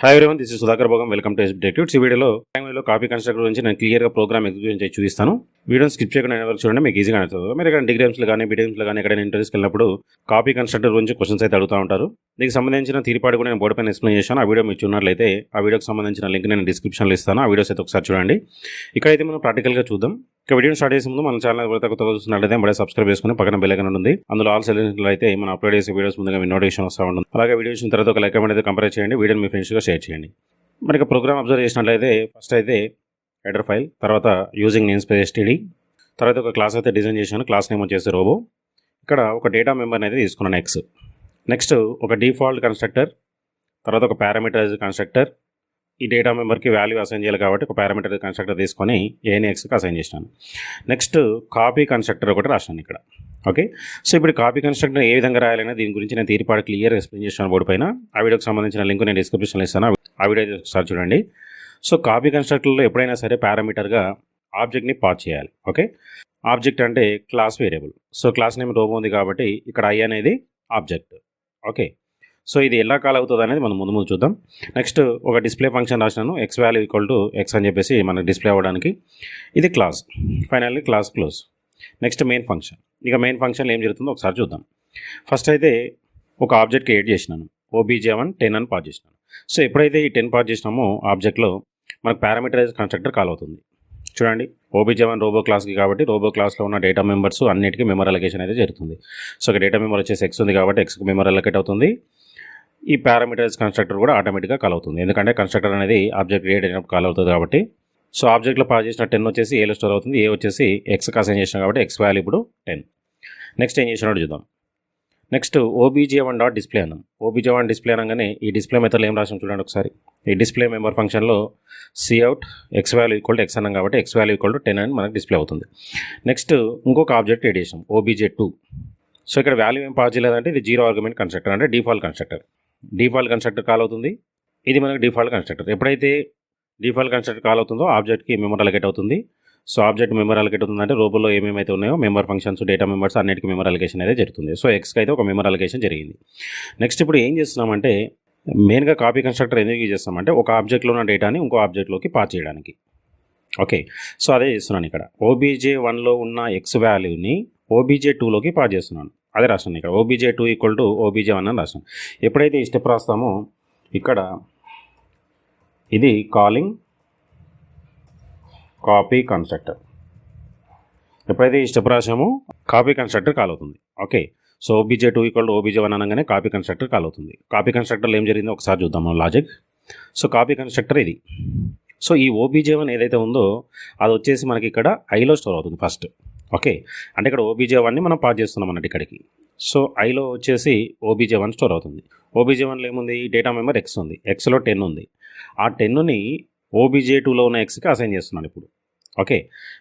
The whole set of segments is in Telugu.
Hi everyone, this is Sudhakar Bhogam. Welcome to ఎస్బిటెక్టివ్స్. ఈ వీడియోలో కాపీ కన్స్ట్రక్టర్ గురించి నేను క్లియర్గా ప్రోగ్రామ్ ఎగ్జిక్యూషన్ చేసి చూపిస్తాను. వీడియోని స్కిప్ చేయకుండా వరకు చూడండి, మీకు ఈజీగా అర్థమవుతుంది. మీరు ఇక్కడ డిగ్రీమ్స్లో కానీ బీటెమ్స్లో కానీ ఎక్కడైనా ఇంటర్వ్యూస్కి వెళ్ళినప్పుడు కాపీ కన్స్ట్రక్టర్ గురించి క్వశ్చన్స్ అయితే అడుగుతూ ఉంటారు. దీనికి సంబంధించిన తీరుపాటు కూడా నేను బోర్డు పైన ఎక్స్ప్లెయిన్ చేశాను. ఆ వీడియో మీరు చూసినట్లయితే ఆ వీడియోకి సంబంధించిన లింక్ నేను డిస్క్రిప్షన్లో ఇస్తాను. ఆ వీడియోస్ అయితే ఒకసారి చూడండి. ఇక్కడైతే మనం ప్రాక్టికల్గా చూద్దాం. ఇక వీడియోని స్టార్ట్ చేసే ముందు మన ఛానల్ కొత్తగా చూస్తున్నట్లయితే మళ్ళీ సబ్స్క్రైబ్ చేసుకుని పక్కన బెల్ ఐకాన్ ఉంటుంది. అందులో ఆల్ సెలెక్షన్ అయితే మనం అప్లోడ్ చేసే వీడియోస్ ముందుగా మీ నోటిఫికేషన్ వస్తూ ఉంటుంది. అలాగే వీడియో చూసిన తర్వాత ఒక లైక్ కామెంట్ అయితే కంపేర్ చేయండి. వీడియోని మీ ఫ్రెండ్స్గా షేర్ చేయండి. మనకి ప్రోగ్రామ్ అబ్జర్వ్ చేసినట్లయితే ఫస్ట్ అయితే హెడర్ ఫైల్, తర్వాత యూజింగ్ నేమ్ స్పేస్ ఎస్టీడీ, తర్వాత ఒక క్లాస్ అయితే డిజైన్ చేశాను. క్లాస్ నేమ్ వచ్చేసి రోబో. ఇక్కడ ఒక డేటా మెంబర్ అయితే తీసుకున్నాను ఎక్స్. నెక్స్ట్ ఒక డిఫాల్ట్ కన్స్ట్రక్టర్, తర్వాత ఒక పారామీటరైజ్ కన్స్ట్రక్టర్. ఈ డేటా మెంబర్కి వాల్యూ అసైన్ చేయాలి కాబట్టి ఒక పారామీటర్ కన్స్ట్రక్టర్ తీసుకొని ఏఎన్ఎక్స్కి అసైన్ చేసినాను. నెక్స్ట్ కాపీ కన్స్ట్రక్టర్ ఒకటి రాశాను ఇక్కడ. ఓకే, సో ఇప్పుడు కాపీ కన్స్ట్రక్టర్ ఏ విధంగా రాయాలనే దీని గురించి నేను తీరుపాటు క్లియర్ ఎక్స్ప్లెయిన్ చేస్తాను బోర్డు పైన. ఆ వీడియోకి సంబంధించిన లింక్ నేను డిస్క్రిప్షన్లో ఇస్తాను. ఆ వీడియో ఒకసారి చూడండి. సో కాపీ కన్స్ట్రక్టర్లో ఎప్పుడైనా సరే పారామీటర్గా ఆబ్జెక్ట్ని పాస్ చేయాలి. ఓకే, ఆబ్జెక్ట్ అంటే class variable. So class name robot ఉంది కాబట్టి ఇక్కడ ఐ అనేది ఆబ్జెక్ట్. ఓకే, సో ఇది ఎలా కాల్ అవుతుంది అనేది మనం ముందు చూద్దాం. నెక్స్ట్ ఒక డిస్ప్లే ఫంక్షన్ రాసినాను, x value equal to x అని చెప్పేసి మనకు డిస్ప్లే అవ్వడానికి. ఇది class. Finally class close. Next main function. ఇక మెయిన్ ఫంక్షన్లో ఏం జరుగుతుందో ఒకసారి చూద్దాం. ఫస్ట్ అయితే ఒక ఆబ్జెక్ట్కి ఎడ్ చేసినాను, OBJ1 10 అని పాస్ చేసినాను. సో ఎప్పుడైతే ఈ 10 పాస్ చేసినామో ఆబ్జెక్ట్లో మనకు పారామీటరైజ్ కన్స్ట్రక్టర్ కాల్ అవుతుంది. చూడండి, OBJ1 రోబో క్లాస్కి కాబట్టి రోబో క్లాస్లో ఉన్న డేటా మెంబర్స్ అన్నిటికీ మెమరీ అలొకేషన్ అయితే జరుగుతుంది. సో ఒక డేటా మెంబర్ వచ్చేసి ఎక్స్ ఉంది కాబట్టి ఎక్స్కి మెమరీ అలొకేట్ అవుతుంది. ఈ పారామీటరైజ్ కన్స్ట్రక్టర్ కూడా ఆటోమేటిక్గా కాల్ అవుతుంది, ఎందుకంటే కన్స్ట్రక్టర్ అనేది ఆబ్జెక్ట్ క్రియేట్ అయినప్పుడు కాల్ అవుతుంది కాబట్టి. సో ఆబ్జెక్ట్లో పాస్ చేసిన 10 వచ్చేసి ఏలో స్టోర్ అవుతుంది. ఏ వచ్చేసి ఎక్స్కి అసైన్ చేసినాం కాబట్టి ఎక్స్ వాల్యూ ఇప్పుడు 10. నెక్స్ట్ ఏం చేసినట్టు చూద్దాం. నెక్స్ట్ OBJ1 డాట్ డిస్ప్లే అన్నాం. OBJ1 డిస్ప్లే అనగానే ఈ డిస్ప్లే మెథడ్లో ఏం రాసాం చూడండి ఒకసారి. ఈ డిస్ప్లే మెంబర్ ఫంక్షన్లో cout X value equal to X అన్నాం కాబట్టి ఎక్స్ వాల్యూ ఈక్వల్ టు 10 అని మనకు డిస్ప్లే అవుతుంది. నెక్స్ట్ ఇంకొక ఆబ్జెక్ట్ ఎడ్ చేసాం, OBJ2. సో ఇక్కడ వాల్యూ ఏం పాస్ చేయలేదంటే ఇది 0 ఆర్గ్యుమెంట్ కన్స్ట్రక్టర్, అంటే default constructor. Default constructor call అవుతుంది. ఇది మనకు డిఫాల్ట్ కన్స్ట్రక్టర్. ఎప్పుడైతే డిఫాల్ట్ కన్స్ట్రక్టర్ కాల్ అవుతుందో ఆబ్జెక్ట్కి మెమరీ అలొకేట్ అవుతుంది. సో ఆబ్జెక్ట్ మెమరీ అలొకేట్ అవుతుందంటే రోబోలో ఏమేమైతే ఉన్నాయో మెంబర్ ఫంక్షన్స్, డేటా మెంబర్స్ అన్నిటికీ మెమరీ అలొకేషన్ అయితే జరుగుతుంది. సో ఎక్స్కి అయితే ఒక మెమరీ అలొకేషన్ జరిగింది. నెక్స్ట్ ఇప్పుడు ఏం చేస్తున్నామంటే మెయిన్గా కాపీ కన్స్ట్రక్టర్ ఎందుకు యూజ్ చేస్తామంటే ఒక ఆబ్జెక్ట్లో ఉన్న డేటాని ఇంకో ఆబ్జెక్ట్లోకి పాస్ చేయడానికి. ఓకే, సో అదే చేస్తున్నాను ఇక్కడ. OBJ1లో ఉన్న ఎక్స్ వాల్యూని OBJ2లోకి పాస్ చేస్తున్నాను. అదే రాస్తాను ఇక్కడ. OBJ2 ఈక్వల్ టు OBJ1 అని రాస్తాను. ఎప్పుడైతే ఈ స్టెప్ రాస్తామో ఇక్కడ ఇది కాలింగ్ కాపీ కన్స్ట్రక్టర్. ఎప్పుడైతే ఈ స్టెప్ రాసామో కాపీ కన్స్ట్రక్టర్ కాల్ అవుతుంది. Okay, so OBJ2 equal to OBJ1 అనగానే కాపీ కన్స్ట్రక్టర్ కాల్ అవుతుంది. కాపీ కన్స్ట్రక్టర్లో ఏం జరిగిందో ఒకసారి చూద్దాం మనం లాజిక్. సో కాపీ కన్స్ట్రక్టర్ ఇది. సో ఈ OBJ1 ఏదైతే ఉందో అది వచ్చేసి మనకి ఇక్కడ ఐలో స్టోర్ అవుతుంది ఫస్ట్. ఓకే, అంటే ఇక్కడ OBJ1ని మనం పాస్ చేస్తున్నాం అన్నట్టు ఇక్కడికి. సో ఐలో వచ్చేసి OBJ1 స్టోర్ అవుతుంది. OBJ1లో ఏముంది, డేటా మెంబర్ ఎక్స్ ఉంది, ఎక్స్లో 10 ఉంది. ఆ 10ని OBJ2లో ఉన్న ఎక్స్కి అసైన్ చేస్తున్నాను ఇప్పుడు. ఓకే,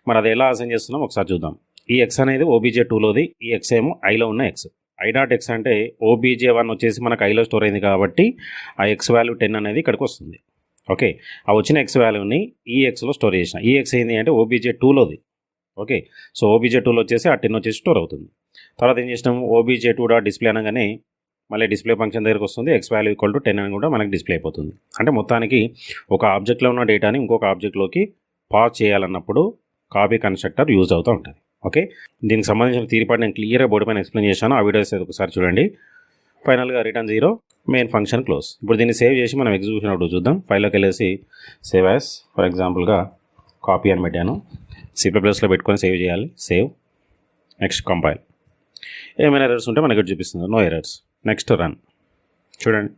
మరి అది ఎలా అసైన్ చేస్తున్నాం ఒకసారి చూద్దాం. ఈ ఎక్స్ అనేది OBJ2లోది, ఈ ఎక్స్ ఏమో ఐలో ఉన్న ఎక్స్. ఐ డాట్ ఎక్స్ అంటే OBJ1 వచ్చేసి మనకు ఐలో స్టోర్ అయింది కాబట్టి ఆ ఎక్స్ వాల్యూ 10 అనేది ఇక్కడికి వస్తుంది. ఓకే, ఆ వచ్చిన ఎక్స్ వాల్యూని ఈ ఎక్స్లో స్టోర్ చేసిన. ఈ ఎక్స్ ఏంటి అంటే OBJ2లోది. ఓకే, సో OBJ2లో వచ్చేసి ఆ 10 వచ్చేసి స్టోర్ అవుతుంది. తర్వాత ఏం చేసినాము, OBJ2 డాట్ డిస్ప్లే అనగానే మళ్ళీ డిస్ప్లే ఫంక్షన్ దగ్గరకు వస్తుంది. ఎక్స్ వాల్యూ ఈక్వల్ టు 10 అని కూడా మనకి డిస్ప్లే అయిపోతుంది. అంటే మొత్తానికి ఒక ఆబ్జెక్ట్లో ఉన్న డేటాని ఇంకొక ఆబ్జెక్ట్లోకి పాస్ చేయాలన్నప్పుడు కాపీ కన్స్ట్రక్టర్ యూజ్ అవుతూ ఉంటుంది. ఓకే, దీనికి సంబంధించిన తీరుపాటు నేను క్లియర్గా బోర్డు పైన ఎక్స్ప్లెయిన్ చేశాను. ఆ వీడియోస్ ఒకసారి చూడండి. ఫైనల్గా రిటర్న్ 0, మెయిన్ ఫంక్షన్ క్లోజ్. ఇప్పుడు దీన్ని సేవ్ చేసి మనం ఎగ్జిక్యూషన్ అప్పుడు చూద్దాం. ఫైల్లోకి వెళ్ళేసి సేవ్ యాస్, ఫర్ ఎగ్జాంపుల్గా కాపీ అని పెట్టాను. C++లో పెట్టుకొని సేవ్ చేయాలి. సేవ్. Next compile. ఏమైనా ఎర్రర్స్ ఉంటే మనకి చూపిస్తుంది, నో ఎర్రర్స్. Next run. చూడండి,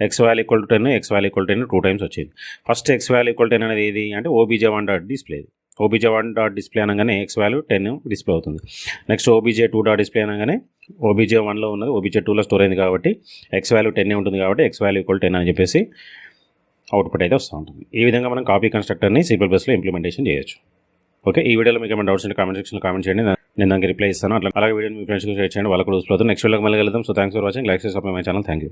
x value equal to 10, x value equal to 10 2 times వచ్చింది. First x value equal to 10 అనేది ఏది అంటే OBJ1 dot display. OBJ1 dot display అనగానే ఎక్స్ వాల్యూ 10 డిస్ప్లే అవుతుంది. నెక్స్ట్ OBJ2 డాట్ డిస్ప్లే అనగానే OBJ1లో ఉన్నది OBJ2లో స్టోర్ అయింది కాబట్టి ఎక్స్ వాల్యూ 10 ఉంటుంది కాబట్టి ఎక్స్ వాల్యూ ఈక్వల్ 10 అని చెప్పేసి అవుట్పుట్ అయితే వస్తూ ఉంటుంది. ఈ విధంగా మనం కాపీ కన్స్ట్రక్టర్ని C++లో ఇంప్లిమెంటేషన్ చేయొచ్చు. ఓకే, ఈ వీడియోలో మీకు ఏమైనా డౌట్స్ ఉంటే కామెంట్ సెక్షన్లో కామెంట్ చేయండి, నేను దానికి రిప్లై ఇస్తాను. అలాగే వీడియోని మీ ఫ్రెండ్స్కి షేర్ చేయండి, వాళ్ళకు యూస్ఫుల్ అవుతుంది. నెక్స్ట్ వీడియోకి మళ్ళీ వెళ్దాం. So thanks for watching. Like చేసి subscribe my channel. Thank you.